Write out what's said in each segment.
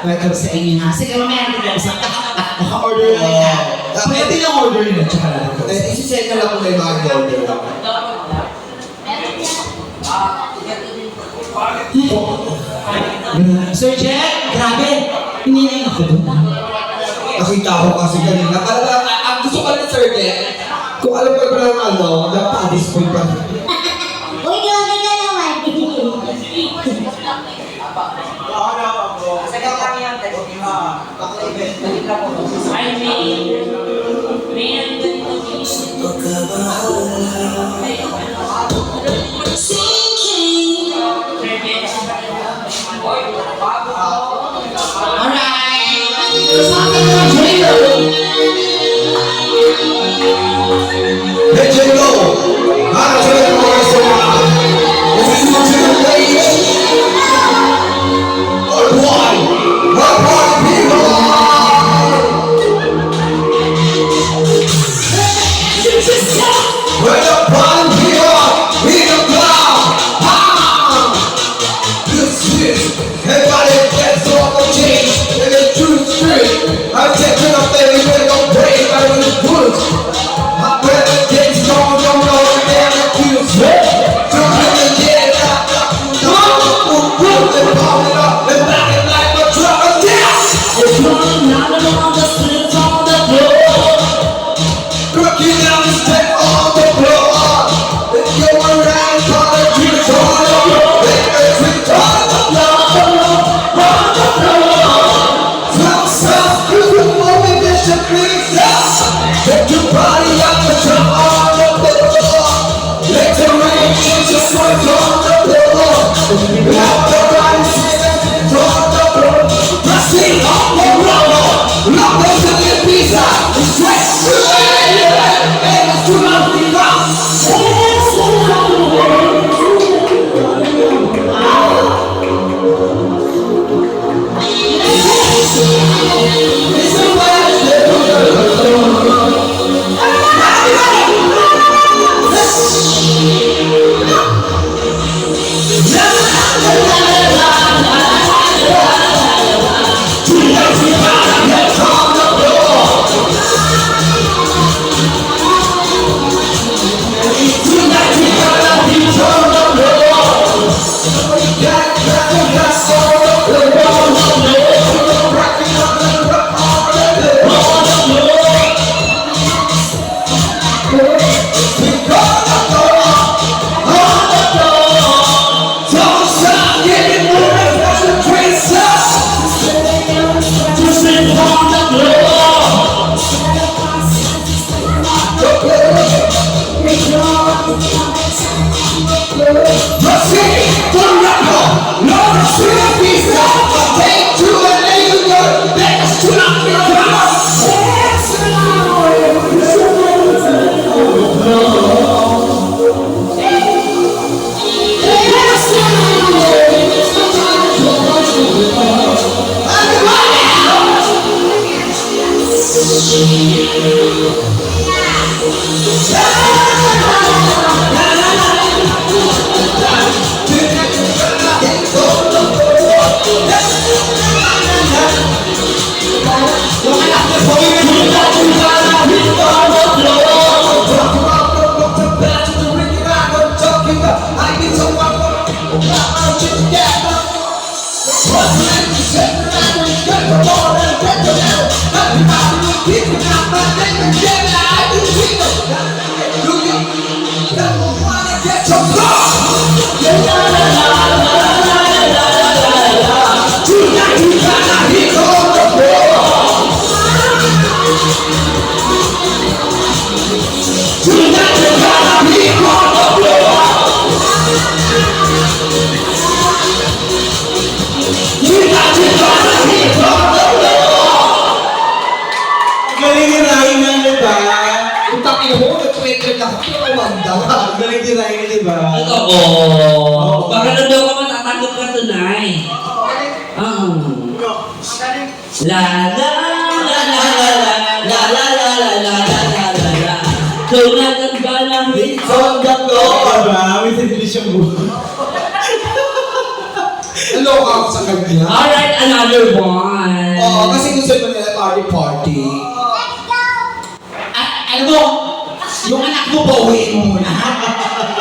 Welcome sa inyo ha. Sige, mamaya natin sa naka-order na yan. Pwede lang order nila, tsaka lang ito. Isi-check na lang kung may mga order. Sir Jack, grabe. Hininayin ako doon. Nakita ko kasi kanina. Parang ang gusto ko rin, Sir Jet, kung alam ko lang ano, napaka-disappoint pa. Uy, grabe ka naman. Let you go! How to the voice of God? If you to the place, what party people? When the party people in the cloud, this is everybody gets off the chain in the true spirit. I'm taking up there, we better go break out of the woods. I'm ready to get strong, don't know the damn it feels good. Don't really get out, and palm it up, and back it like a truck of death. It's running out of all the streets on the floor. Cooking down the step on the floor. It's going around, calling trees on the floor. It's trees on the floor, on the floor. Stop, cause the moment that you please us. Take your body out the top on the floor. Let the rain change your sweat on the floor. Let the body sit on the floor. Press it on the floor. Lock those in your pizza. Sweat, and it's too long to be Galing tirahin, di ba? Oo. Baka na daw ka matatakot ka tonight. La la la la la la la la la la la la la la. Tunatan ka lang It's on the floor! Diba? May sindilis yung buhay. Naloka ako sa kanya. Alright, another one. Oo, kasi gusto mo nila party-party. At alam mo, yung anak mo, pauwiin mo muna.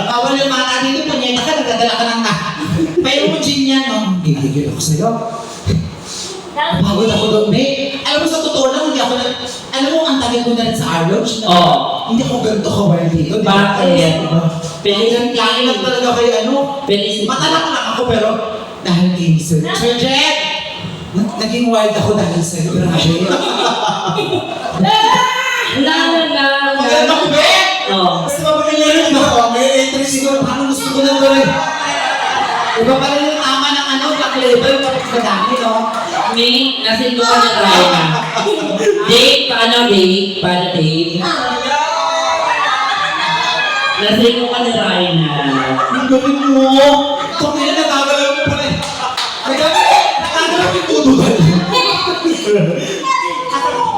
Bawal yung mata dito, punyeta ka, nagdadala ka ng pero mo gin yan, no? Gigigil ako sa'yo. Pagod ako doon, May. Alam mo, sa totoo lang, hindi ako na... Alam mo, ang tagal ko na rin sa Arloge. Oo. Hindi ako ganito kawal dito. Bakit? Pilihan lang lang talaga kayo, ano? Matalak lang ako, pero dahil kay Sir Jet, naging wild ako dahil sa'yo. Grabe. Maganda ko, Be! Oo. Basta mapagalirin mo. May entry siguro, parang gusto ko na rin. Iba pa rin yung tama ng ano, black label, kapag madami, no? May, nasin ko ka na try na. Date, paano date? Paano date? Nasin ko ka na try na. Ang gawin mo. Kung nila natagalaw mo pala. Natagalaw yung tutugan.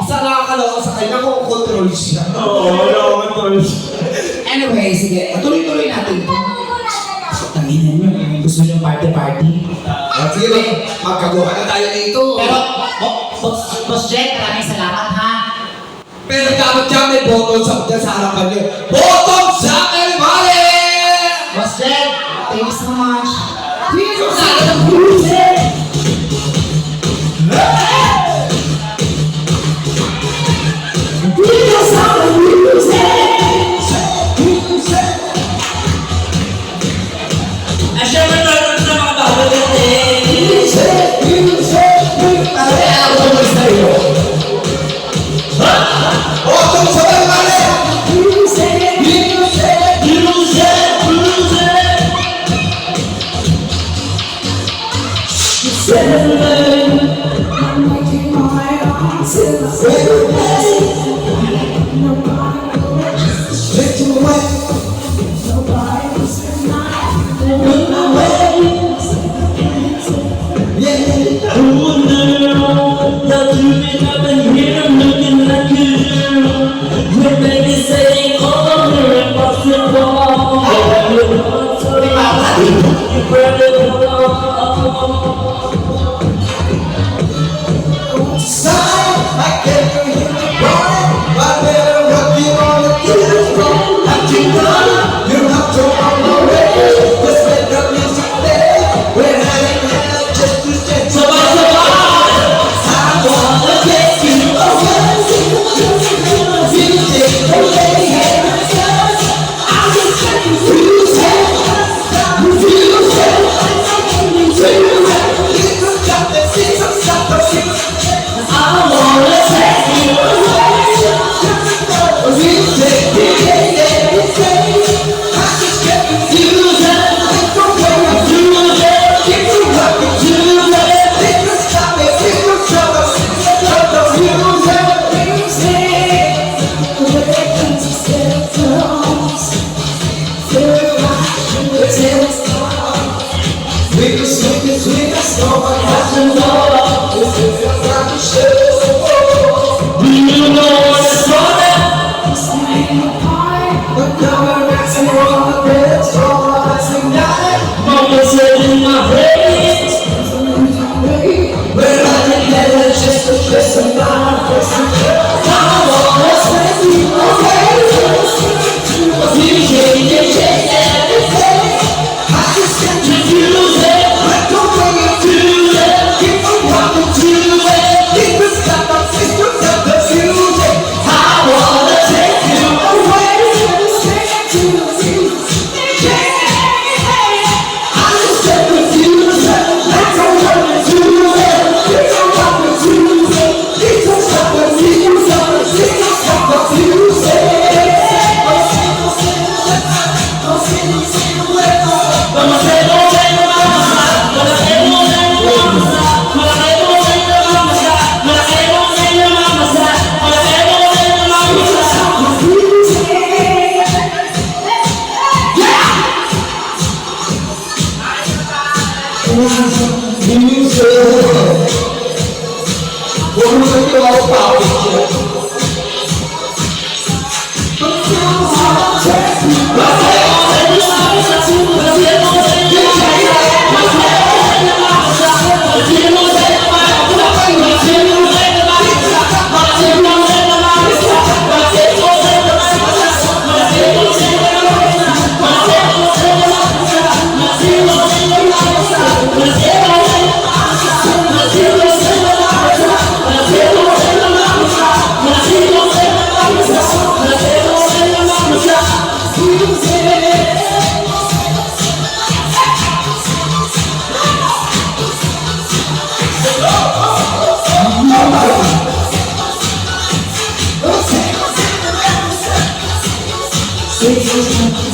Sa nakakalawa sa kanya kung control siya. Oo, control siya. Anyway, sige. Tuloy-tuloy natin ito. Tanginin nyo, gusto nyo party-party. At sige, magkagawa na tayo dito. Pero, Boss Jet, maraming salamat ha. Pero dapat dyan may bottoms up dyan sa harapan niyo. Bottoms up, everybody! Boss Jet, thank you so much. Asya mo na mga bago natin. Bottoms up, everybody! Lift your way. I can't hear the ball. I better rock you on the dance floor. You have to on the way. Let's let the music play. We're hanging out just to get to I wanna take you away. Music away. I just can't refuse it. Refuse it. You could got the six of something. I wanna take you away. Music, I just get confused. Don't go confused. Keep you rocking to it. Think of stop it. Think of trouble. We can swing it, swing us over. Watch them go. This is a rock show. You know what's wrong? But now we're dancing on the dance floor. Dancing night. Mama said in my head. We're all together just to kiss and not kiss and kiss. I wanna take you away. You shake it, shake it. I just can't Refuse it. let go of you. Do it. Keep on rocking to it. Keep it stop up, sister, tell the music. I wanna take you Away.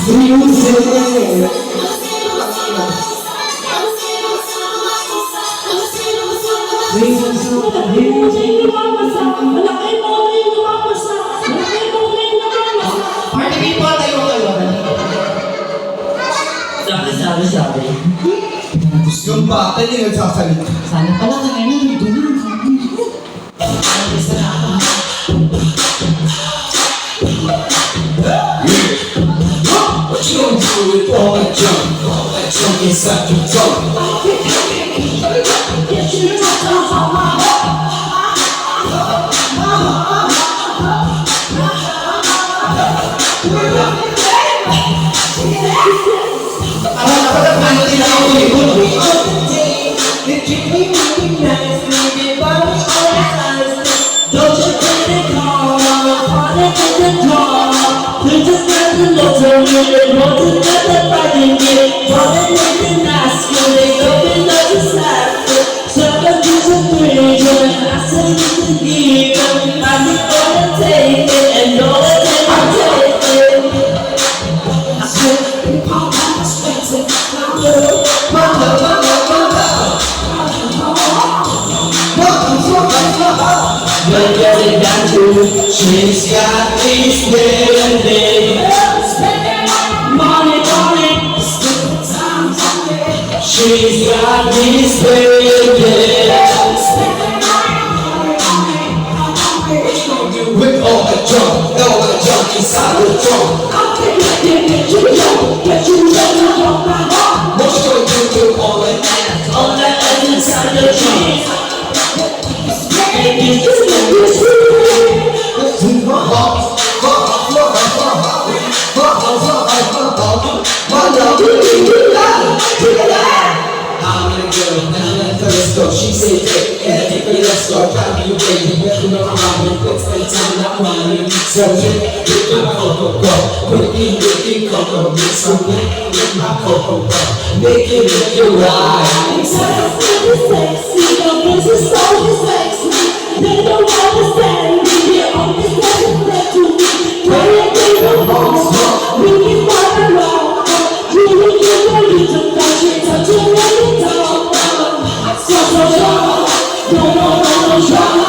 Party people, tayo kayo. Sabi. Yung bata yung nagsasalita. Sana pala kanina nandun na. What you gonna do with all that junk inside your trunk? Ano din ako libon? Don't you think they call on it in the door? They just got the letter, they want to get the fighting game. Wanna make it nice, they open up the side. Seven years of freedom, I said you can give them. I'm gonna take it, and all that they will take it. I said, Pop, I'm expensive, but get it down to she's got these little things. Money, she's got these little things. With all the junk inside your trunk. What you gonna do with all that ass? All that is inside your trunk. She said, hey, let's go, drive you crazy. You know I'm in quick, spend time, not money. So, with my cocoa, with the cocoa, make some with my cocoa, make it right. Sexy, your voice is so sexy. They don't understand me. They only stand there to me. When they give a home, we can find around. You will give a little touch, touch a little down. So, no drama. No drama.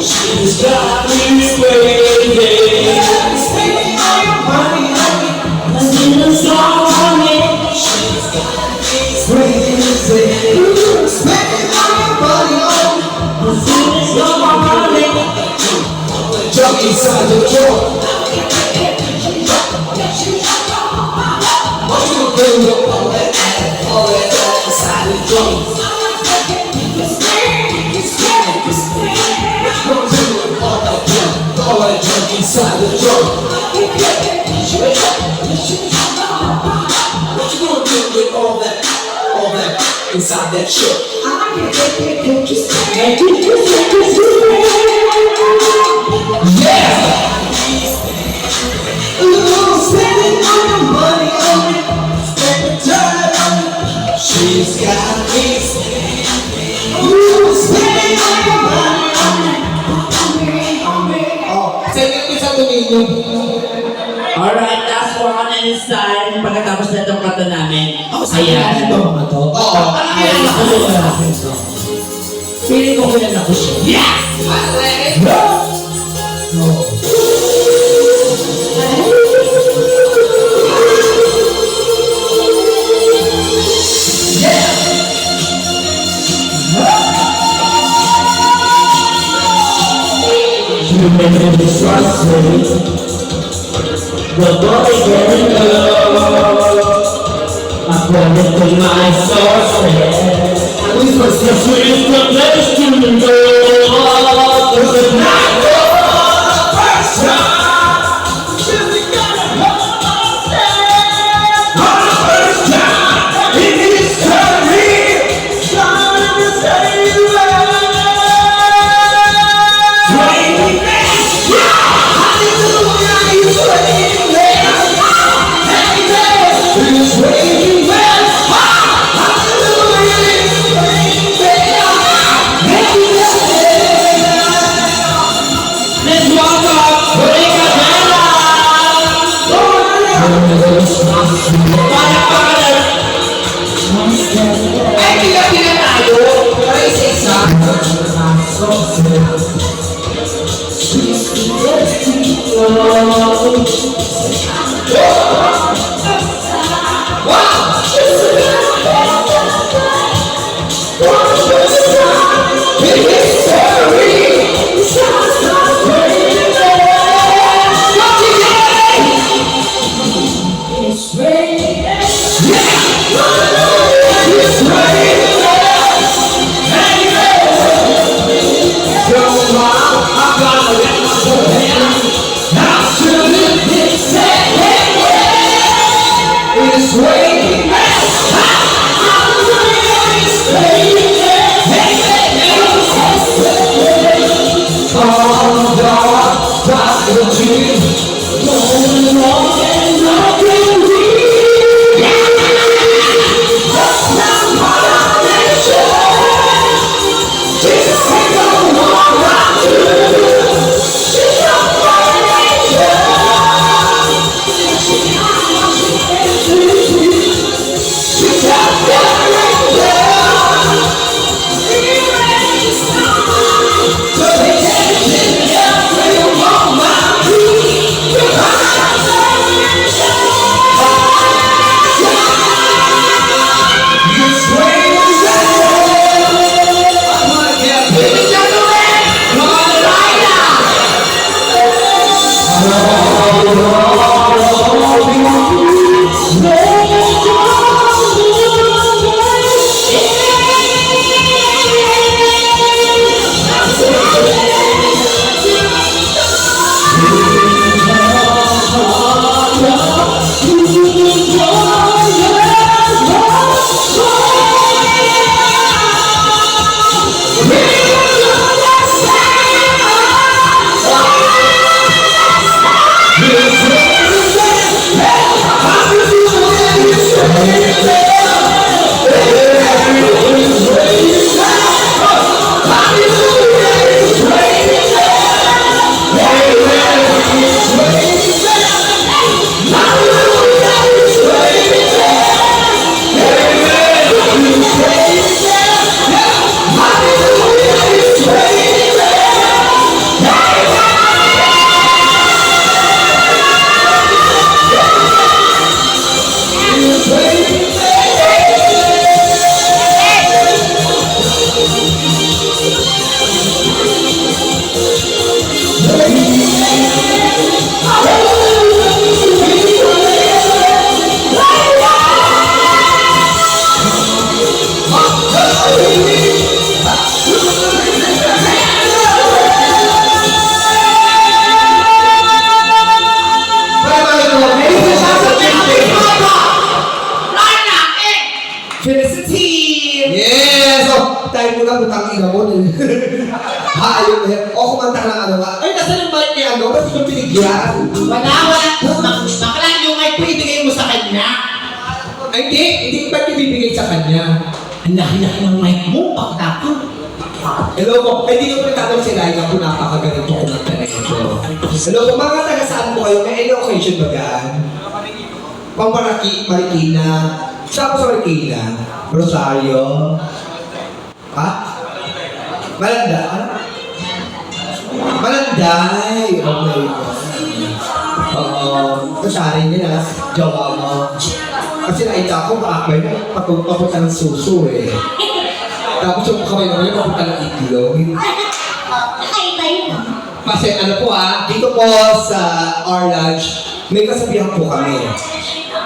She's got me crazy. I sing a song on it. I sing a song on it. Junk inside your trunk. What you gonna do with all that ass inside your trunk? What you gonna do with all that junk inside the trunk? What you gonna do with all that inside that truck? Yeah! Ooh, spending all your money on it, spending time on it. She's got me spending. Ooh, spending all your money on it. Oh, take it sa dominio. Alright, last one and it's time. Pagkatapos na itong kanta namin. Ayan. Ito mga to. Oo. Ayan. Feeling ko kilala ko siya. Yeah! You make me trust me. The boy getting low. According to my sources, the sweetest place to go. Is the night for the first time. Really gonna hold on the first time. Ay, pila-pila tayo. Para isa-isa. It's raining. Felicity! Yes! So, tayo muna butang ina mo. Ha, ayun na yan. O, kumanta ng ano nga. Ay, nasa yung mic ni ano? Ba't yung pinigyan? Wala. Bakla yung mic ko ibigay mo sa kanya. Ay, hindi ba't ibibigay sa kanya? Ang laki-laki ng mic mo, bakla ka. Hello po. Ay, hindi ko pinatanong si Laika kung napakaganito kumanta na ito. Hello po, mga taga saan po kayo? May any occasion ba yan? Marikina. Saan po sa Marikina? Rosario? Ha? Malanda? Malanday! Okay. Oo. Kasarin niya na, jowa mo. Kasi nakita ko, maakbay na, papunta ng suso eh. Tapos yung kamay naman yung papunta ng iglog. Kakaiba yun. Kasi ano po dito po sa our lunch, may kasabihan po kami.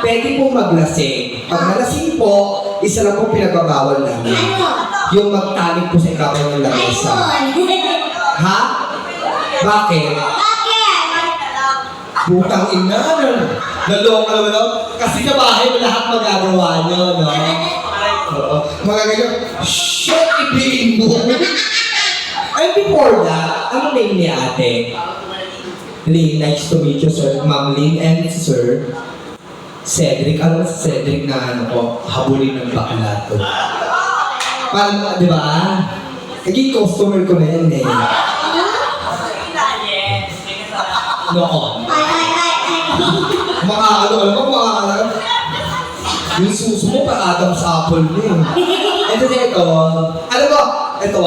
Pwede po maglasing. Pag nalasing po, isa lang po pinagbabawal namin. Ano? Yung magtanig po sa ibabaw ng lamesa. Ayun. Ha? Bakit? Bakit? Butang ina, naloko naman ako. Kasi sa bahay mo lahat magagawa nyo, no? Oo. Mga ganyan, shit, ipiin mo. And before that, ano name ni ate? Lynn, nice to meet you, sir. Ma'am Lynn and sir. Cedric, ano si Cedric na ano ko, habulin ng bakla to. Parang, di ba? Naging customer ko na yan eh. Noon. Ay. Mga alam mo, yung suso mo pa Adam's apple mo yun. Ito din ito. Alam mo, ito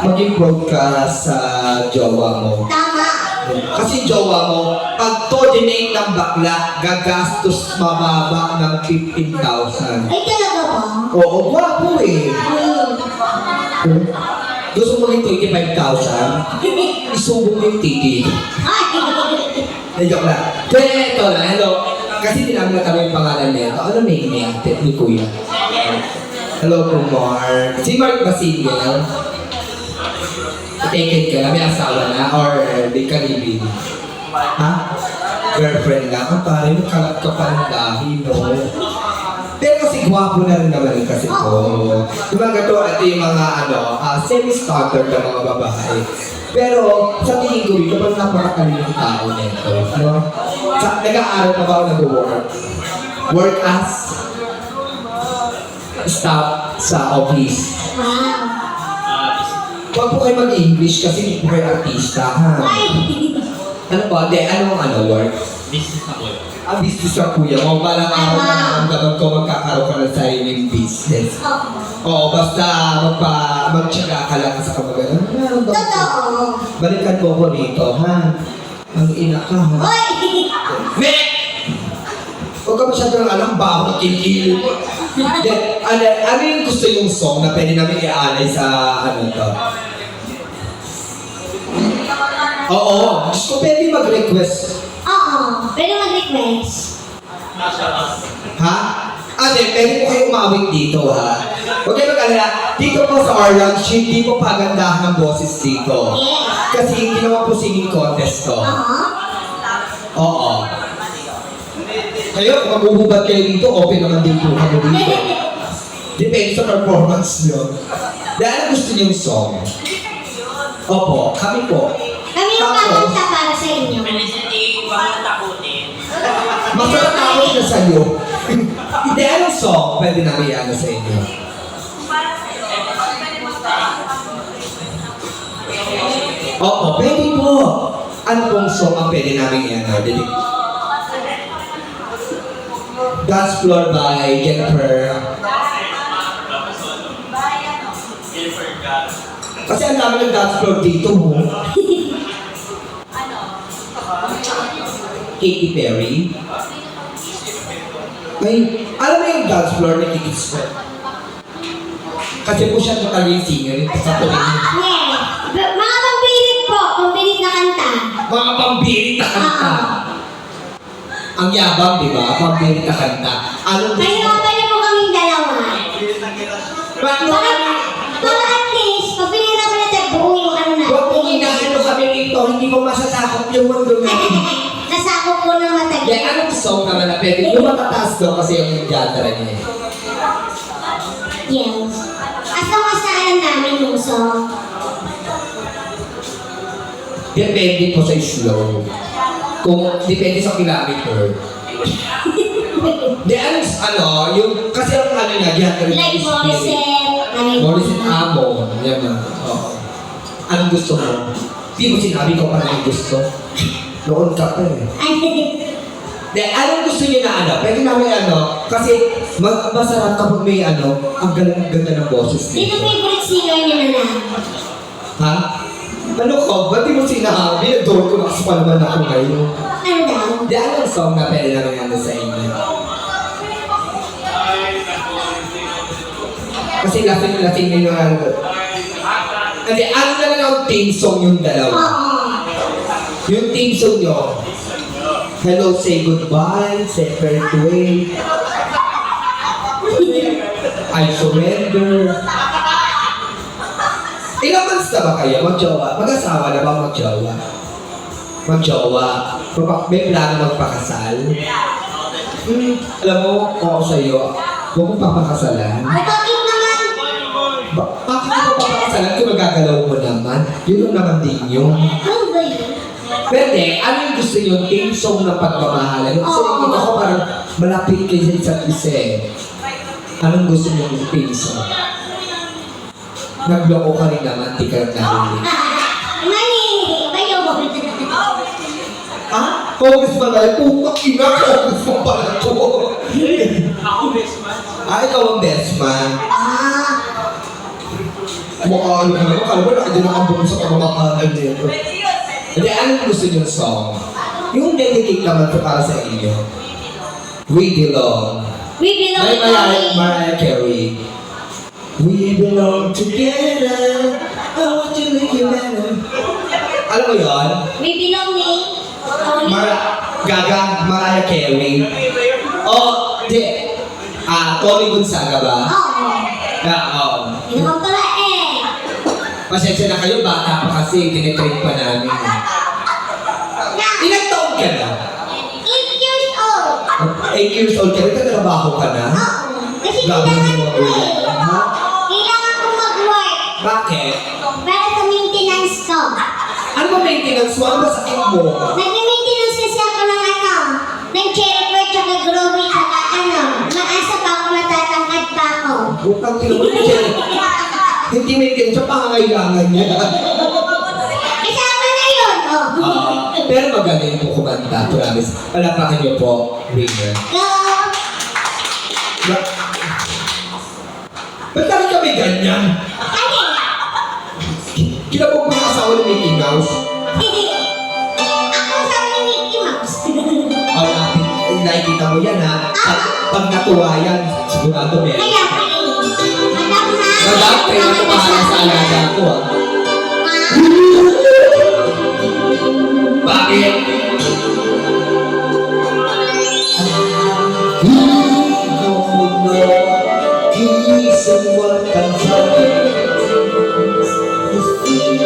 maging proud ka sa jowa mo. Tama. Kasi jowa mo, pag to-donate ng bakla, gagastos mababa ng 15,000. Ay, talaga ba? Oo, gwapo eh. Gusto mo yung 25,000? Isubo mo yung titi. Ay, Joke lang. Kaya ito na, hello. Kasi tinamit na kami yung pangalan nito. Ano name niya? Ni Kuya. Hello po, Mark. Si Mark ba single? Taken ka na? May asawa na? Or di ka living? Ha? Girlfriend lang? Ang pare, kalat ka pa ng dahi, no? Pero kasi gwapo na rin naman kasi ko. Yung mga gato, ito yung mga semi-standard na mga babae. Pero sa tingin ko dito, parang napakakalimang tao nito. No? Nag-aaral na ba ako nag-work? Work as staff sa office. wow. Huwag po kayo mag-English kasi hindi po kayo artista, ha? Ay, Ano ba? Anong work? Business na po yun. Business ka kuya mo. Parang araw na naramdaman ko magkakaroon ka ng sariling business. Oo, basta magtyaga ka lang sa kamagalan. totoo. Balikan mo ko rito, ha? Ang ina ka, ha? Oy! Me! Huwag ka masyadong alam, baho na kilikili mo. Then, ano yung gusto yung song na pwede namin i-alay sa to? Oo, gusto ko pwede mag-request. Oo, pero mag-request. Ha? Pwede po kayo umawit dito, ha? Huwag kayo mag-alala. Dito po sa Orange, hindi po pagandahan ng boses dito. Yes. Kasi hindi naman po singing contest to. Oo. Oo. Kayo, kung mabububat kayo dito, open naman din po kami dito. Depende sa performance nyo. Dahil gusto nyo yung song. Opo, kami po. Kami yung kakanta para sa inyo. Masarap ako na sa'yo. Hindi, anong song pwede namin i-ano sa inyo? Opo, pwede po. Ano pong song ang pwede namin i-ano? Dance Floor by Jennifer. Kasi ang dami ng dance floor dito, mo. Katy Perry. Ay, alam mo yung dance floor ni Katy Sweat? Kasi po siya talaga yung singer sa tuwing. Yes. Mga pambirit po, pambirit na kanta. Mga pambirit na kanta. Ang yabang, di ba? Pambirit na kanta. Anong gusto Kayo mo? pa niyo po kaming dalawa. Para at least, pag pinirapan natin buo yung ano natin. Huwag mong inaano kami rito, hindi mo masasakop yung mundo namin. Nasakop po ng matagal. Yan, anong song naman na pwede? Yung matataas daw kasi yung genre niya. Yes. As alam namin yung song. Depende po sa slow. Kung depende sa kilometer. Di, yung, kasi ang ano niya, genre niya Like is Morissette. Morissette Amo. Yan na. Oo. Anong gusto mo? Di mo sinabi ko parang yung gusto. Noon ka pa eh. De, anong gusto niyo na ano? Pwede namin kasi masarap kapag may ang ganda ng boses Sino dito. favorite singer niyo na lang? Ha? Ano ka? Ba't di mo sinabi? Adore ko na kasi pa naman ako ngayon. Ano daw? Di, anong song na pwede namin sa inyo? Kasi lasing na yung Kasi ano na lang ang team song yung dalawa? Oo. Yung team song nyo. Hello, say goodbye, separate way. I surrender. Ilang months na ba kayo? Mag-jowa? Mag-asawa na ba mag-jowa? Mag-jowa? May plano magpakasal? Alam mo, ako sa'yo, huwag mong papakasalan. Bakit naman? Bakit mo papakasalan kung magagalaw mo naman? Yun ang naman din yun. Ano ba yun? Pwede, ano yung gusto nyo? Team song ng pagmamahalan. Kasi nakikita ko parang malapit kayo sa isa't isa eh. Anong gusto nyo yung team song? Nagloko ka rin naman, di ka narinig. Mani! Bayo mo. Ha? Congressman tayo? Putak ina, congressman pala to. Ikaw ang best man. Mukha ano ka naman, kala mo nakadyan ang ambong sa pamamakahan nito. Hindi, anong gusto niyong song? Yung dedicate naman to para sa inyo. We Belong. We belong May to me. Mariah Carey. We belong together. I want you to make you better. Alam mo yun? We belong me. Mariah Carey. Di. Tommy Gonzaga ba? Oo. Hindi naman pala eh. Pasensya na kayo, bata pa kasi, tinitrain pa namin. Ilang taon ka na? 8 years old. 8 years old ka rin, nagtrabaho ka na? Kasi Grabe kailangan mo ko mga ulo. eh. Ha? Kailangan ko mag-work. Bakit? Para sa maintenance ko. Ano ba maintenance mo? Ano ba sakit mo? Nag-maintenance kasi ako ng cherry tsaka growy tsaka maasa pa ako, natatangkad pa ako. Bukang tinamot mo siya. Hindi maintenance siya, pangangailangan niya. Kasama na yun, Pero magaling po kumanta, promise. Palapakan niyo po, Ringer. Go! Ba't kami kami ganyan? Ano? Kinabog mo yung asawa ni Mickey Mouse? Ako sa ni Mickey Mouse. Nakikita mo yan ha. Pag natuwa yan, sigurado meron. Kaya pa eh. Madam ha? Madam, kayo na tumahala sa alaga ko ha. Bakit? Thank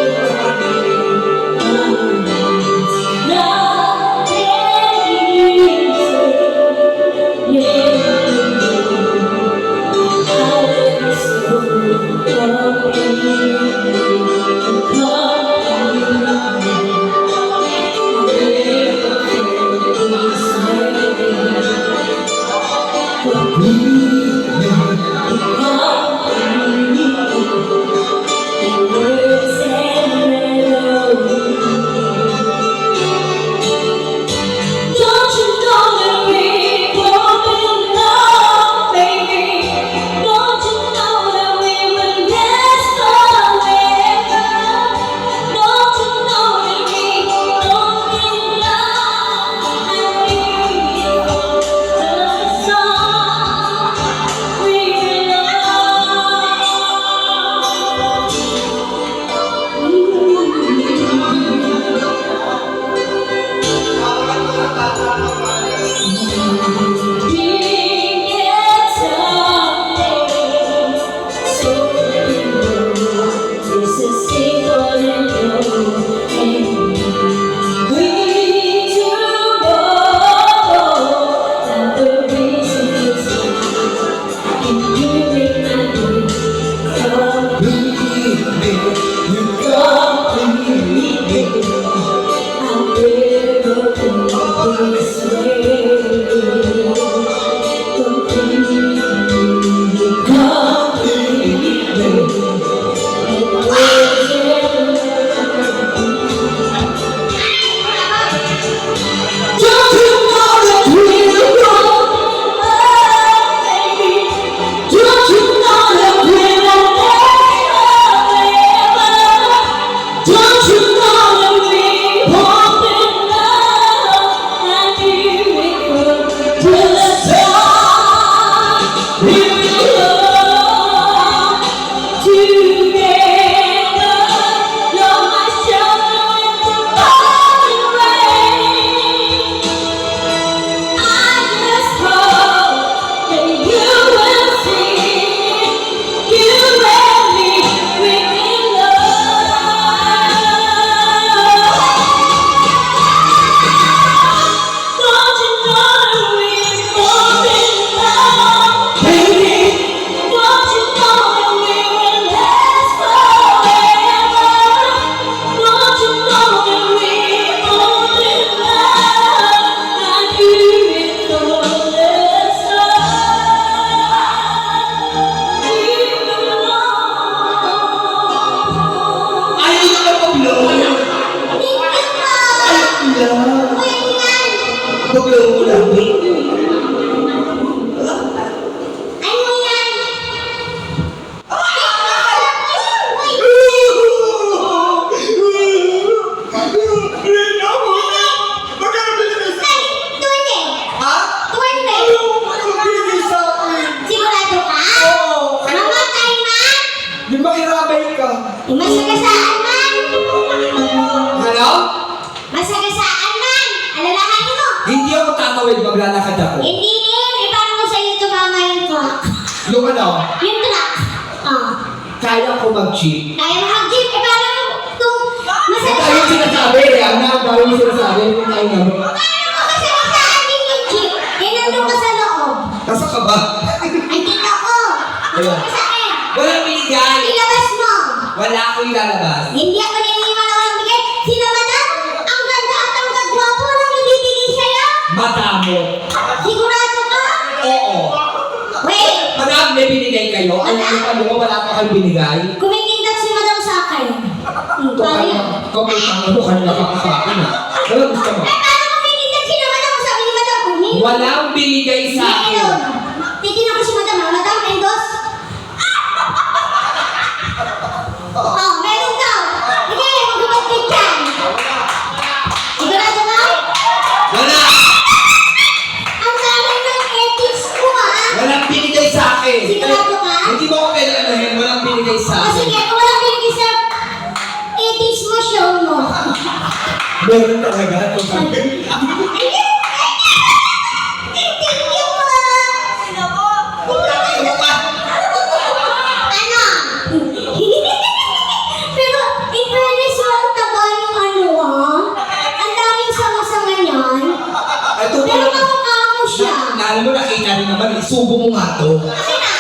you po! blow mo lang. Ano yan? Magkano binigay sa Ay, 20. Ha? 20. Ano binigay sa akin? Sigurado ka? Oo. Mamatay man? Di ba irabay ka? Masagasaan man? Ano? Masagasaan man? Alalahanin mo? Hindi ako tatawid, maglalakad ako. Hindi din. Eh, paano mo sa'yo tumama yung truck? Yung ano, Yung truck. Oh. kaya ko mag-cheat. Kaya mo mag-jeep. Eh, paano mo kung Ang dami masagasaan? sinasabi, Rihanna. Ang dami sinasabi. Yung tayo nga. Paano mo masagasaan din yung jeep? Eh, nandun ka sa loob. Nasa ka ba? Ay, tita ko. Ayun. Saan? Walang binigay. Ilabas mo. Wala akong ilalabas. Hindi ako naniniwala walang bigay. Sino madam? Ang ganda at ang gagwapo nang ibibigay sa'yo? Madamo. Sigurado ka? Oo. Wait! Madam, may binigay kayo. Ano yung ano, wala pa kayong binigay? Kumikindat si madam sa akin. Paano yan? Ikaw may tango, kanila pa sa akin ha. Ano gusto mo? Eh, paano kumikindat si madam? Sabi ni madam, kumikindat. Walang binigay sa akin. Meron. Titignan ko si madam. Madam, endos. Oh, meron daw. Sige, magkabagkit yan. Sigurado ka? Wala! Ang dami ng ethics ko ah. Walang binigay sa akin. Sigurado ka? Hindi mo ako pwede anuhin, walang binigay sa O akin. sige, kung walang binigay sa ethics mo, show mo. Meron talaga. Thank you po. Ano ka? Ano? Pero, in fairness, ang taba yung ano ah. Ang daming sama-sama niyan. Ito Pero pala. kamukha mo siya. Alam mo, nakita rin naman, isubo mo nga to. Akin na.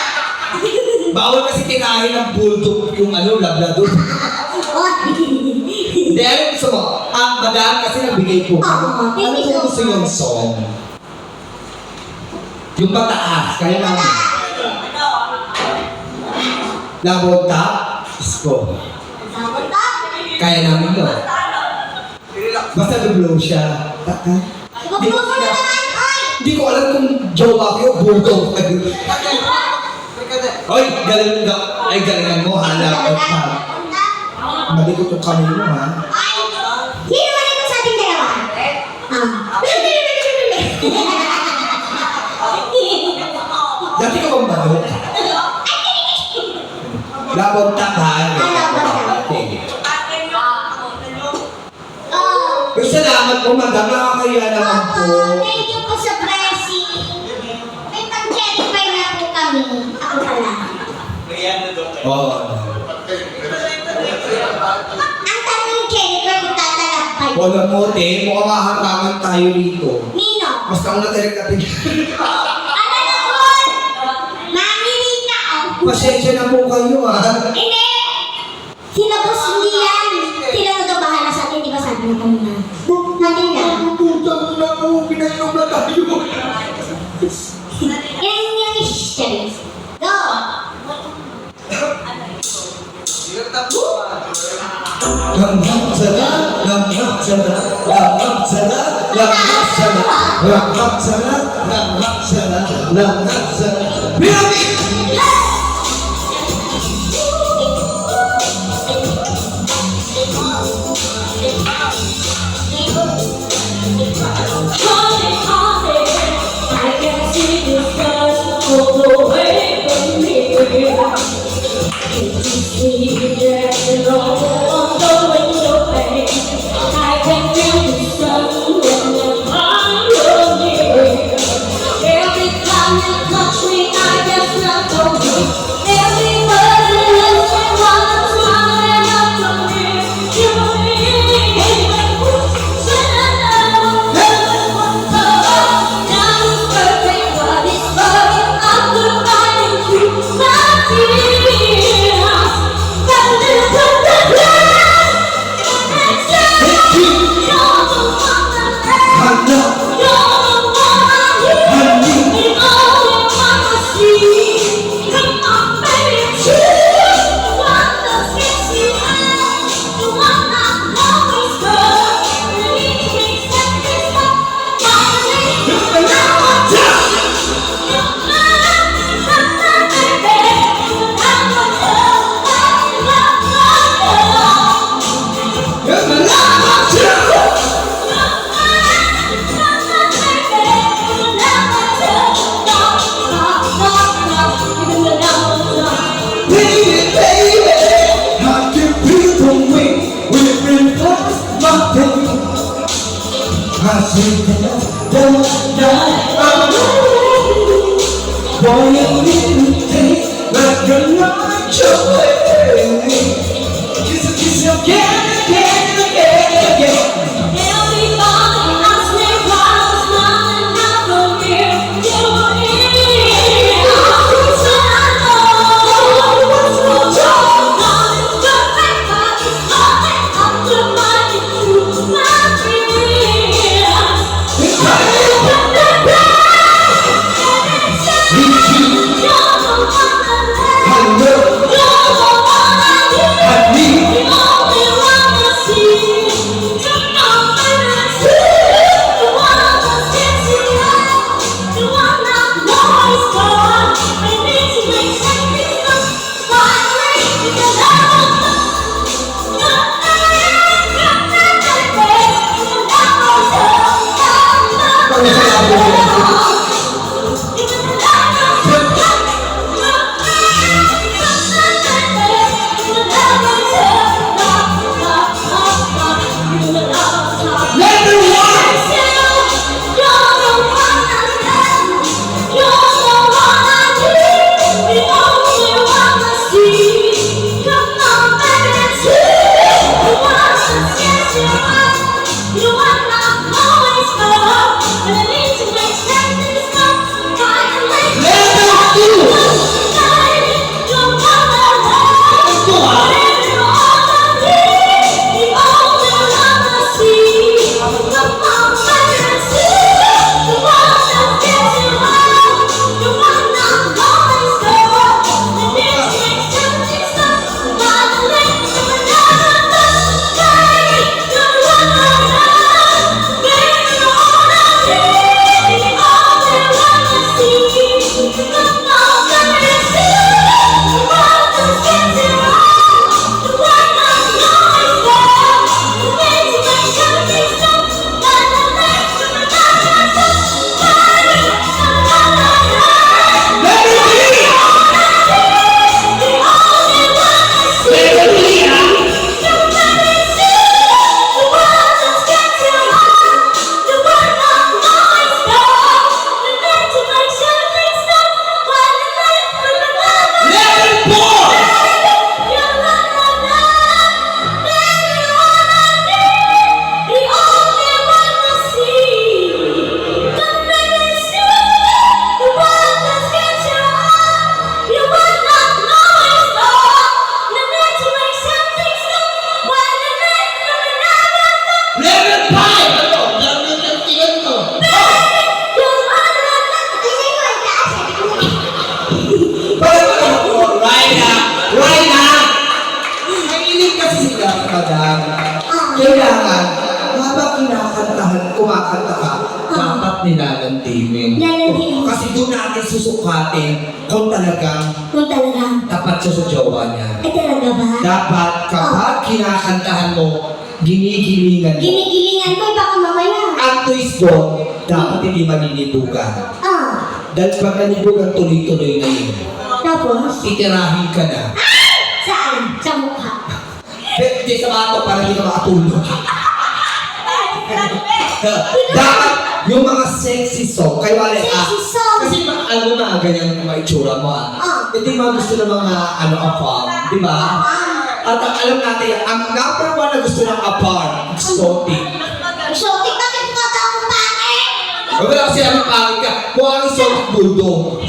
Bawal kasi tinahin ng bulldog yung ano, labrador. Oh, Hindi, ano gusto mo? Madam, kasi nagbigay po. Oo, Ano thank you po gusto so yung much. song? Yung mataas, kaya namin. Labonta, isko. Sabot ka? Kaya namin yun. Basta nag-blow siya. Ibag-blow mo na naman, oy! Hindi ko alam kung jowa ko o bulldog. Oy, galing daw. Ay, galingan mo, hanap at pa. Malikot yung kamay mo, ha? Ay, sino man ito sa ating dalawa? Dati ka bang balot? Labonta ba? Okay. Oh, Uy, salamat po, madam. Nakakaya naman po. thank you po sa blessing. May pang-cherry pie na po kami. Ako pala. Oo. Ang tanong cherry pie kung tatalakpay. Wala mo, te. Mukhang mahatangan tayo dito. Nino? Basta kung natirik-atig. Ano na po? Mamili na ako. Pasensya na po kayo, ha? Hindi! Sila boss hindi yan. Sila na daw bahala sa atin, di ba sabi na kanina? Natin lang. Putang na po, pinainom na tayo. Yan yung cherry. Go! Lamang sana, lamang sana, lamang sana, lamang sana, lamang sana, lamang sana, lamang sana. Pyramid! Honey, honey, I can see the sun all the way from here. Can you see it all on the window pane? I can feel the sun when I'm near. Every time you touch me, I get snapped on you. Every word you listen, one smiling up to me. You mean, hey, when you say, Masih kena dan boy you need to like you're not your kiss you again. Everybody asks me why I'm smiling out from here. You're here. So I know what's wrong. Darling, your back is all that undermines my dreams. Kailangan, habang kumakanta ka, dapat nilalantimin. Lalantimin. Kasi doon natin susukatin kung talagang Kung talaga. tapat siya sa jowa niya. Ay talaga ba? Dapat kapag kinakantahan mo, ginigilingan mo. Ginigilingan ko, baka mamaya. Ang twist doon, dapat hindi maninibugan. Dahil pag nanibugan, tuloy-tuloy na yun. Tapos? Titirahin ka na. Saan? Sa mukha. Hindi sa bato para hindi ka makatulog. Dapat yung mga sexy song, kayo wala Sexy song. Kasi alam mo na, ganyan yung mga itsura mo Hindi mga gusto ng mga apam, di ba? At ang alam natin, ang number one na gusto ng apam, exotic. Exotic, bakit mo ka ako pangit? Wala kasi ang pangit ka, kung ang exotic bulldog.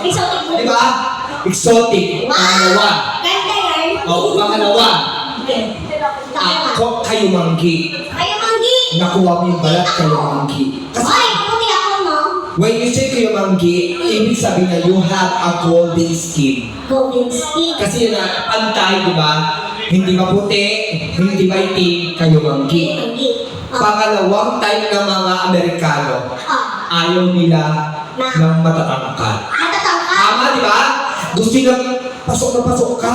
Exotic mo. Di ba? Exotic, pangalawa. Ganda yan. Pangalawa, Okay. ako kayo manggi. Kayo manggi. Nakuha mo yung balat kayo manggi. Kasi Ay, kamuti ako, no? when you say kayo manggi, ibig sabihin na you have a golden skin. Golden skin. Kasi yun na, pantay, di ba? Hindi maputi, hindi maitim, kayo manggi. Manggi. Pangalawang type ng mga Amerikano, ayaw nila ng matatangkad. Matatangka. Tama, di ba? Gusto nilang pasok na pasok ka.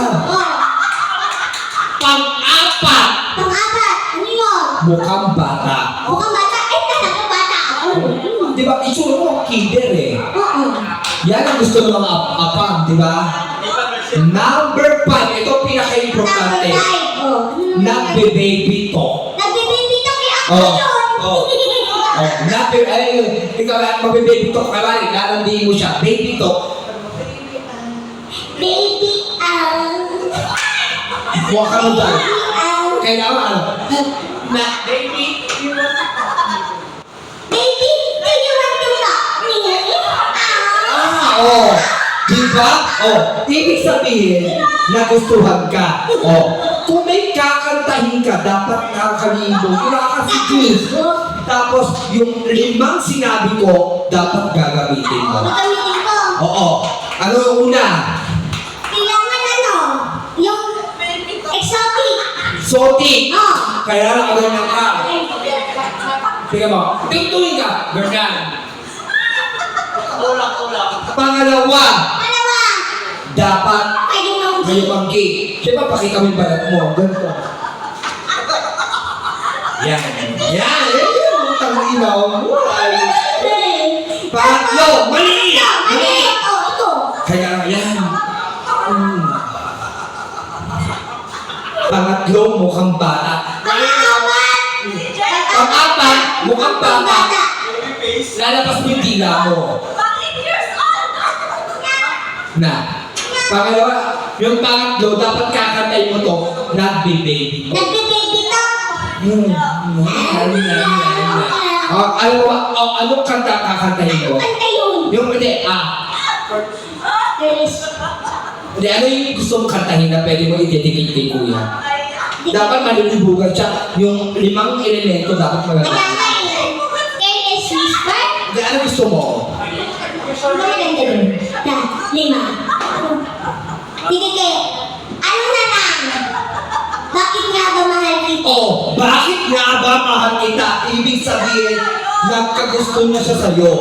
Pang-apat, Pang-apat. Ano yun? mukhang bata. Mukhang bata. Ay, talaga bata ako. Di ba? Itsura mo, kinder eh. Oo. Yan ang gusto ng mga apang, di ba? Number 5, ito pinaka-importante. Number 5. Oh. Nagbe-baby talk. Nagbe-baby talk kay ako Oh, yun. oh. Oh, ikaw magbe-baby talk ka ba? Lalandiin mo siya. Baby talk. Baby, Kuha ka mo dyan. Kailangan ano? Na, baby, Baby, do you want to talk me? Oh, di ba? Oh, ibig sabihin, nagustuhan ka. Oh, kung may kakantahin ka, dapat nakakalibo. Wala ka si Chris. Tapos, yung 5 sinabi ko, dapat gagamitin mo. Gagamitin ko. Oo. Ano yung una? Kailangan ano? Yung exotic. Soti. Oh. Kaya lang ako ng ka. Sige mo, pintuin ka. Ganyan. Pangalawa, Palawa. dapat Pwede mo. may manggi. Diba, pakita mo yung balat mo. Ganito. Yan. Yan. Yan. Utang ilaw mo. Pangatlo, mali! Mali. Oh, ito. Kaya yan. Pangatlo, mukhang bata. Pang-apat. Pang-apat, mukhang bata. Bata. Lalabas mo yung dila mo. Na. Pangalawa, yung pangatlo, dapat kakantay mo to, nagbe-baby. Nagbe-baby to. Alam mo ba, anong kanta kakantahin mo? Kanta yun. Yung hindi, Girls. hindi, ano yung gusto mong kantahin na pwede mo i-dedicate kay kuya? Dapat malilibugan siya. Yung 5 elemento dapat maganda. Maganda yun. Careless whisper. Hindi, ano gusto mo? Maganda yun. Na, 5. Sige kayo. Ano na lang? Bakit nga ba mahal kita? Oh, bakit nga ba mahal kita? Ibig sabihin, nagkagusto niya siya sa'yo.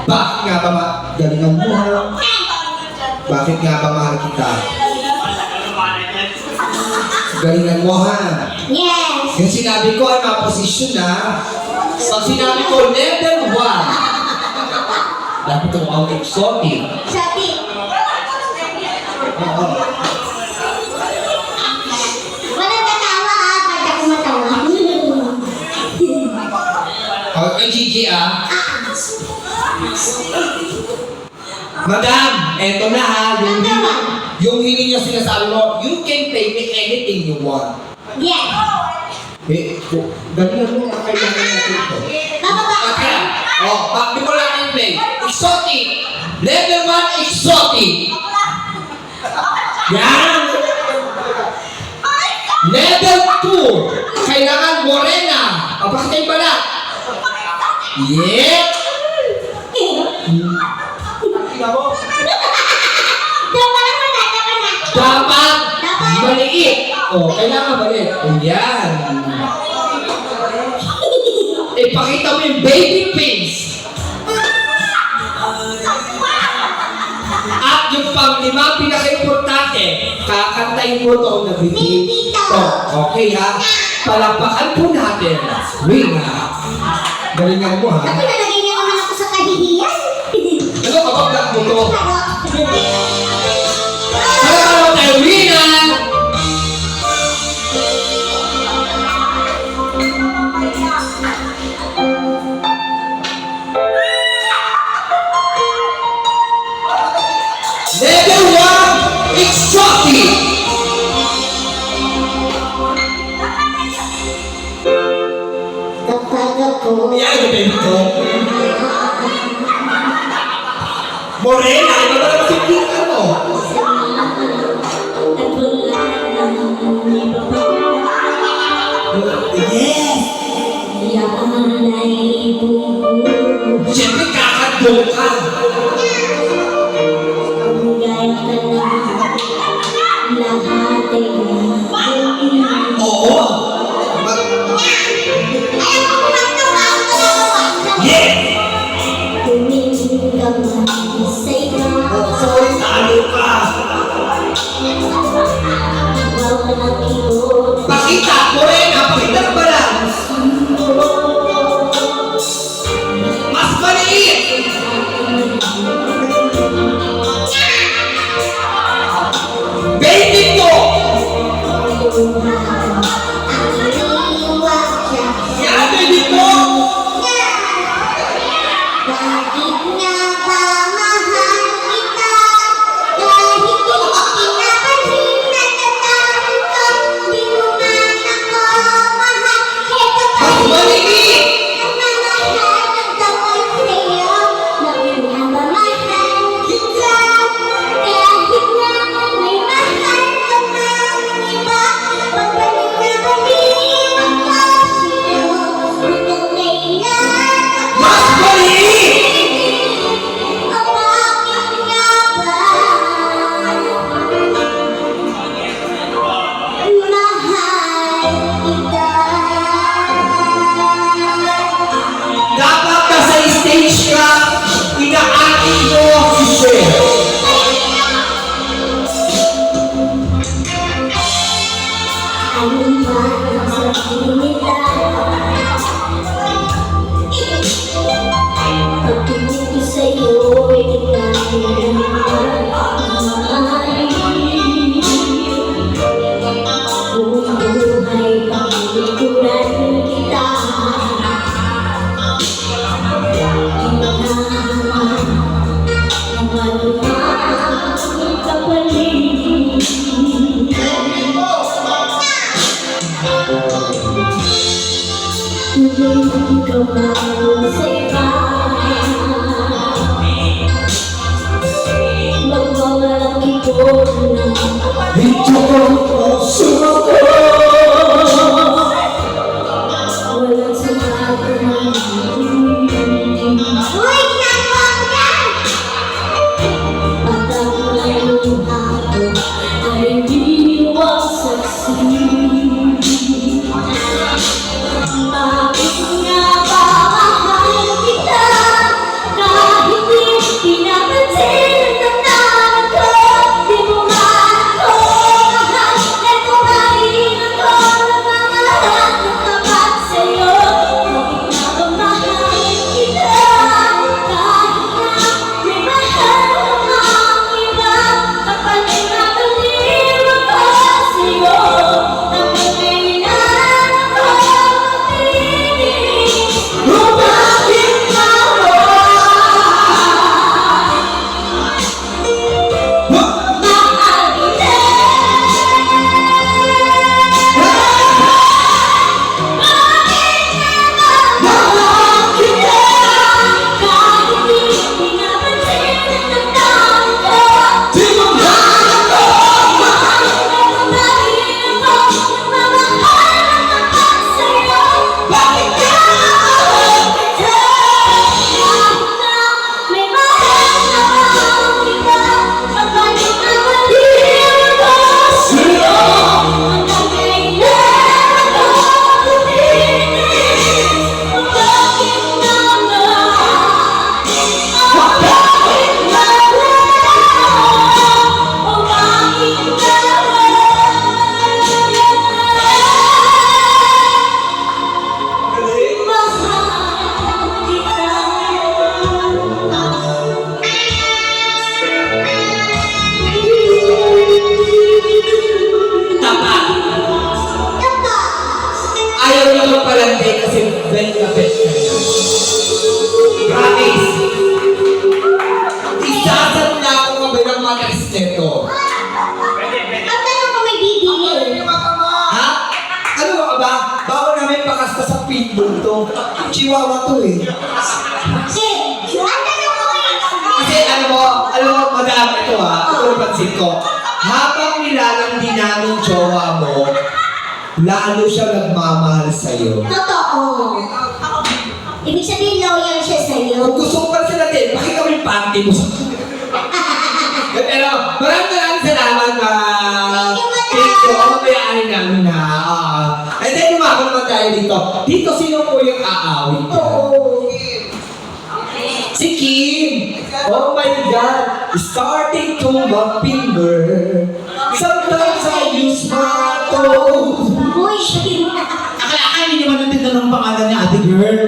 Bakit nga ba galingan mo ha? Bakit nga ba mahal kita? Galingan mo ha? Yes. Yung sinabi ko, ano, posisyon na. Pag sinabi ko, level 1. Dapat ito ang exotic. Sabi. Oo. Walang tatawa ha. Kahit ako matawa. Kay Gigi Madam, eto na ha. Yung hindi niya sinasabi mo, you can pay me anything you want. Yes. Ganyan mo ang kailangan natin ito. Bababa. Okay. Oh, bakit mo lang yung play? Exotic. Level 1, exotic. Yan. Level 2, kailangan morena. Bakit kayo pala? Yeah. Dapat maliit. Oh, kailangan maliit. Oh, yan. Ipakita mo yung baby face. At yung pang-5, pinaka-importante, kakantayin mo to na baby to. Okay ha? Palapakan po natin. Rina. Galingan mo ha? Ako nalagay niya naman ako sa kahihiyan. Ano kapag mo to? Pero, Hello, kay Rina! Level 1, exotic! kapag ako Yan yung baby ko. Morena, iba ba naman sipikan mo? Yes! Siyempre kakadong ka. Oo. Yes! Sorry, talo ka. Pakita, Morena, pakita ng balance. Mas maliit. stage ka, inaati mo si Cher. Ano man ang sabihin nila, pagtingin ko sa'yo'y ikaw buong buhay pakilikuran kita. Ikaw ba sa iba? Magwawalang ikaw na Ito ang puso ko. walang sumagot na uy! Ginagawa ko yan! Pag ang luha ko ay iniwang saksi. Bakit nga ba mahal kita? Kahit di pinapansin ang damdamin ko, di mo man ako mahal. Ito ay ako nagmamahal ng tapat sa'yo. Bakit nga ba mahal kita? Kahit na di mahal ang iba, kapag nagmamalim ako sa'yo, hanggang kailan ako magtiis? Kung bakit nga ba mahal kita? Mahal kita kahit di pinapansin ang damdamin ko. Di mo mahal ako. Mahal ako, nagmamahal ng tapat sa'yo. Bakit ka? Kahit na may mahal na akong iba, kapag nagmamalim ako sa'yo, hanggang kailan ako titiis? Bakit naman? Bakit naman? O bakit naman? Mahal kita. Tama. Tama. Ayaw niya magpalante kasi very kapit ka niya. Promise. Isasat na ako kabilang mag-respeto. Ang tanong ko may bibili. Ha? Ano ba? Bawal namin pakasta sa pitbull to. Chihuahua to eh. Ang tanong ko Kasi alam mo, madam, ito ha, ito ang pansin ko. Habang nilalandi namin jowa mo, lalo siya nagmamahal sa'yo. totoo. Ibig sabihin loyal siya sa'yo. Kung gusto ko pa sila din, bakit kami yung panty mo sa... Pero maraming salamat thank you. Ako mayaanin namin ha. And then lumako naman tayo dito. Dito, sino po yung aawit? Oo. Si Kim! Oh my God! Starting to mag-finger. Sometimes I use my toes. Uy, sabi mo na. Akala hindi naman natin ng pangalan niya, ate girl.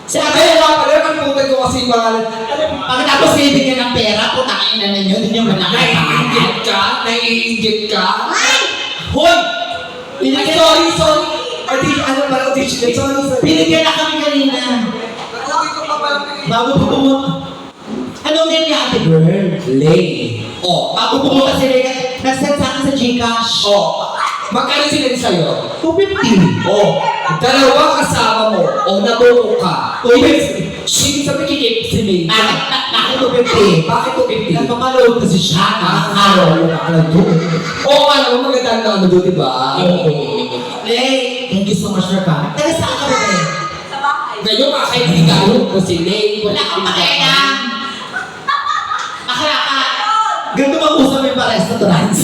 Si Ate nga pala, nagputay ko kasi mahal. Pagkatapos bibigyan ng pera, putakin na ninyo, hindi nyo manakay. Naiingit ka? Naiingit ka? Ay! Hoy! Ay, sorry. Ano pala, audition? Sorry. Binigyan na kami kanina. Bago po pumunta. Anong name niya, ate girl? Lay. Oh, bago pumunta si Rega, nag-send sa akin sa Gcash. Oh, magkano sila sa'yo? 250. Oh, dalawa kasama mo. O nabuo ka. Sino sabi kikip si May? Bakit 250? Bakit 250? Nagpapaload kasi siya. Nakakaraw. Oo, ano, maganda na ano doon, diba? Lay, thank you so much for coming. Taga saan ka ba eh? Ngayon, kakaibigan ko si Lay. Wala kang pakialam. Akala ka. Ganito mag-usap yung pa restaurants.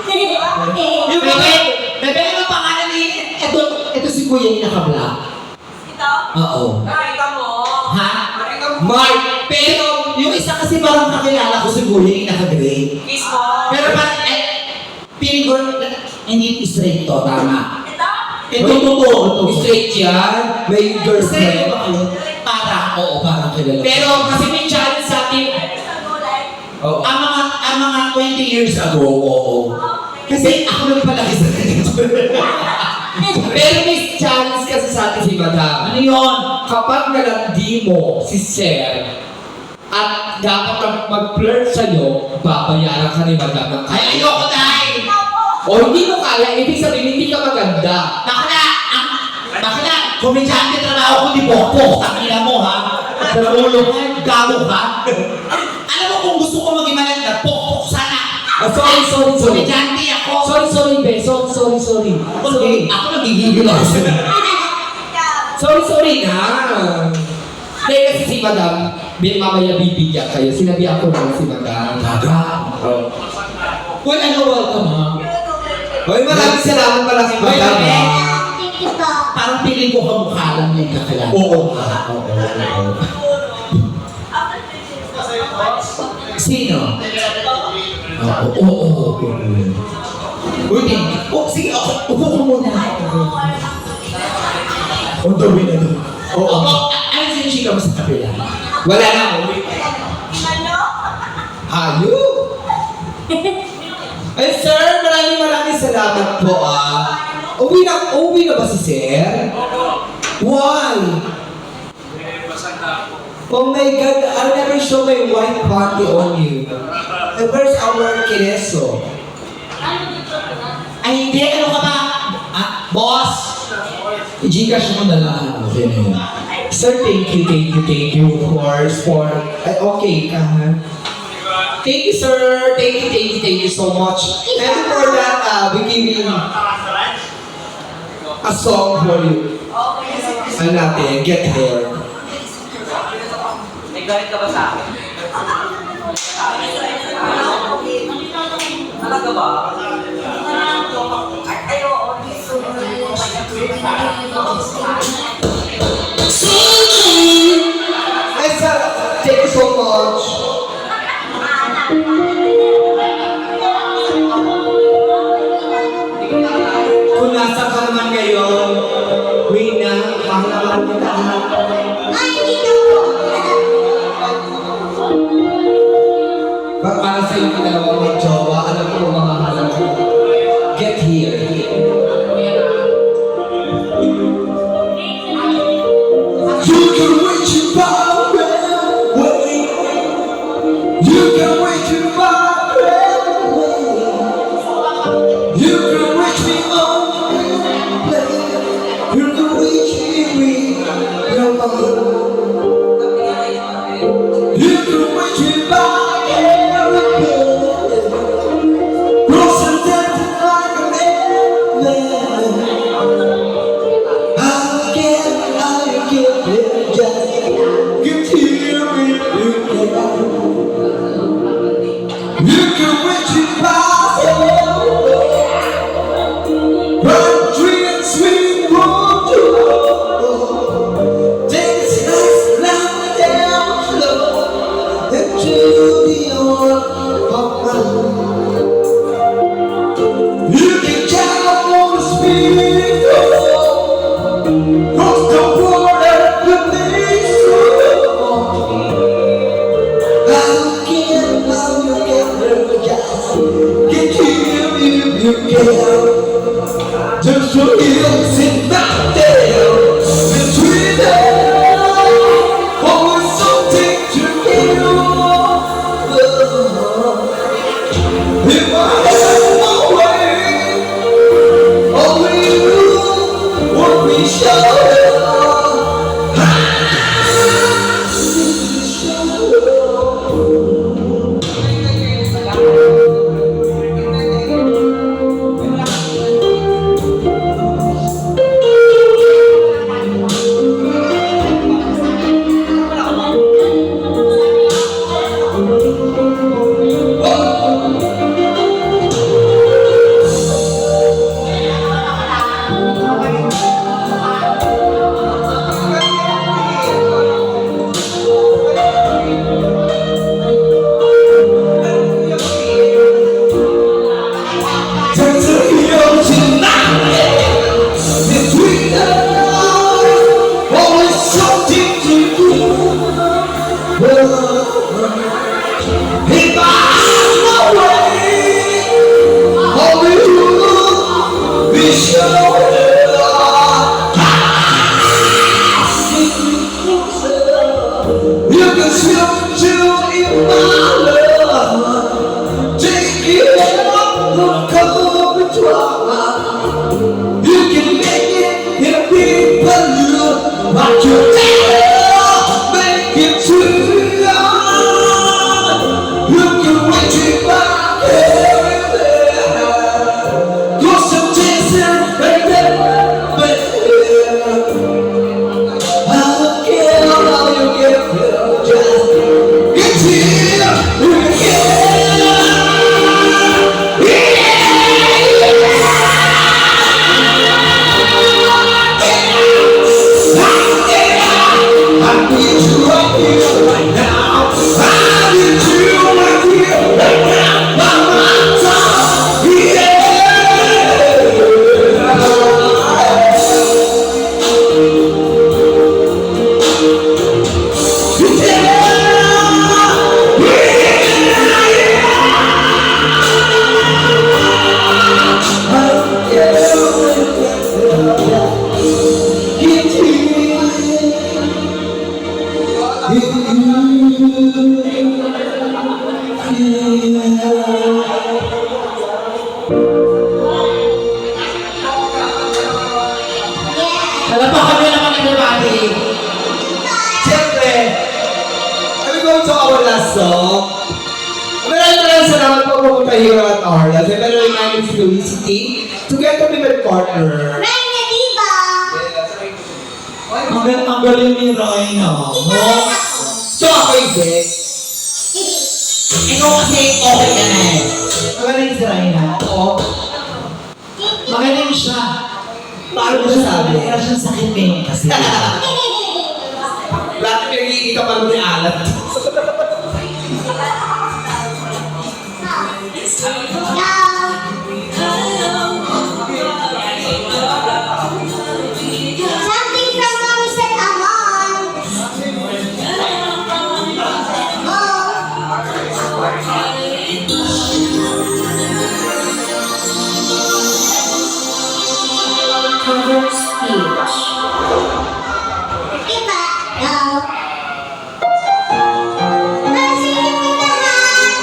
Yung bebe, ano pangalan Kuya yung naka-black. Ito? Oo. Nakita mo? Ha? Nakita mo? Mark! Pero yung isa kasi parang kakilala ko si Kuya yung naka-gray. Kiss mo? Pero parang, feeling ko, hindi straight to, tama. Ito? Ito totoo. Straight yan. May Straight girlfriend. ba kayo? Parang, oo, parang kilala ko. Pero kasi may challenge sa atin. Oo. Ang mga 20 years ago, oo. Kasi ako nagpalaki sa ganito. Pero may challenge kasi sa atin si Madam. Ano yun? Kapag nalandi mo si Sir at dapat kang mag-flirt sa'yo, babayaran ka ni Madam ng Ay, ayoko dahil! O hindi mo kaya, ibig sabihin hindi ka maganda. Bakla! Komedyante trabaho ko di Pokpok. Tangina mo ha? Sa ulo mo, gago ka. Alam mo kung gusto ko maging maganda, Pokpok sana. Sorry. Komedyante ako. Sorry, be. Sorry. Okay, ako nagigigil ako sa'yo. Sorry na. Kaya kasi si Madam, mamaya bibigyan kayo. Sinabi ako na si Madam. Oh. Well, welcome ha. Hoy, maraming salamat pala kay Madam. Thank you po. Parang piling ko kamukha lang yung kakilala. Oo. Sino? Oo. Uy, sige, upo ko muna. On the way na doon. Oo. Ano si Chika mo sa kapila? Wala na. Ayun. Ay, sir, maraming salamat po, Uwi na ba si Sir? Why? Oh my God, I'll never show my white party on you. Where's our kineso? Ay, hindi. Ano ka ba? Boss? I-Gcash mo na lang. Okay na yun. Sir, thank you for ay, okay ka, ha? Thank you, sir. Thank you so much. And for that, we give you a song for you. Ano natin, Get Here. May galit ka ba sa akin? Talaga ba? Ay, oo. Ay, sir, thank you so much. Kung nasa ka naman ngayon, Wina, mahal kita. Ay, hindi na po. Para sa inyo dalawang mag-jowa, alam ko mamahalan ko. Get here. You can reach your power way. You can reach your power way. You can reach me on way. You can reach me your power. You can reach me by airplane. Crossing death like an airman. I get it, just get here if you can. You can reach it by airplane. Run, tree, and sweet road to dance nice now down slow into the arms of mine. You can count on the spirit cross the border with me so how you can just get here if you can. Just so you sit back there between them. Always something to give. If I had my way, only you would be sure. overcome the drama. You can make it if people look what you make it true. You can reach it back everywhere. Go some chasing, baby. I don't care how you get feel, just get here. You can I need you right here, right now. I need you right here, right now. By my side, yeah. Yeah. Alam pa kami naman everybody. Siyempre, are we going to our last song? Maraming salamat po pumunta here at our last. And better remind me Felicity together with my partner. Ryan na diba? Ang galing ni Ryan, Ikaw ako. So ako hindi. Ikaw kasi okay ka na eh. Magaling si Ryan, oo. Magaling siya. Paano mo sabi? Meron siyang sakit ngayon kasi. Lahat pinag-iingi ka pa ni Alat. Something from Mommy said Amon. Cover speech. Diba? Para sa inyo po lahat.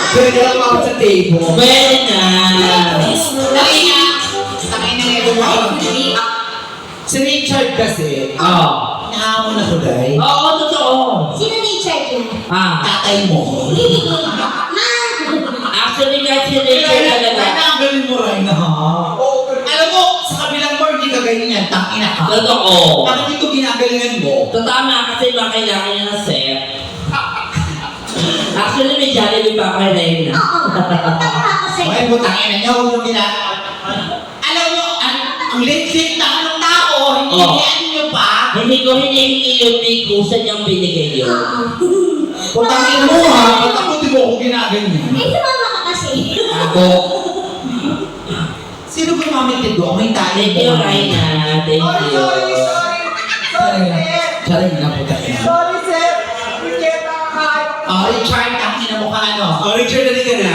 Kaya nila ako sa table. Very nice. Dali nga. Tangin na nga mo. Si Richard kasi, Oh. Nahamon ako, Day. Oo, totoo. Sino Richard yan? Ah, Tatay mo. Ma! actually kahit si Richard talaga. Nanggalin mo rin na ha. Alam mo, sa kabilang bar, di ka ganyan. Tangina ka. Totoo. Bakit ito ginagalingan mo? Totoo kasi ba kailangan niya ng set? Actually, may Jollibee pa kay Reyna. Oo. Tama ako sa'yo. Okay, putangin na niya. Huwag nyo Alam mo, ang late-late na anong tao. Hindi Oh. ano nyo pa. Hindi ko hinihingi yung bikusan niyang binigay yun. Oo. Putangin mo ha. Ba't ako di mo ako ginaganyan? Ay, sumama ka kasi. Ako. Sino ba yung mamitid ko? Ako yung tayo. Thank you, Reyna. Thank you. Charing na putangin. Sorry, sir. Hindi kita kahit. Richard, ang ina mo ka ano? Richard, dali ka na.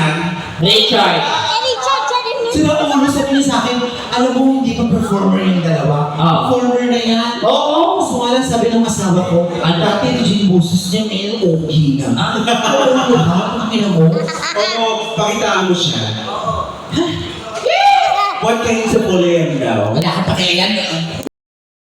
Richard. Eh, Richard, siya din yun. Sila ulo sabi niya sa akin, alam mo, hindi pa performer yung dalawa. Ah. Performer na yan. Oo. So nga lang sabi ng asawa ko, Ano? dati Regine Boses niya, ngayon okay na. Oo, diba? Ang ina mo. Oo, pakitaan mo siya. What kinds of pollen daw? Wala ka pa kaya yan.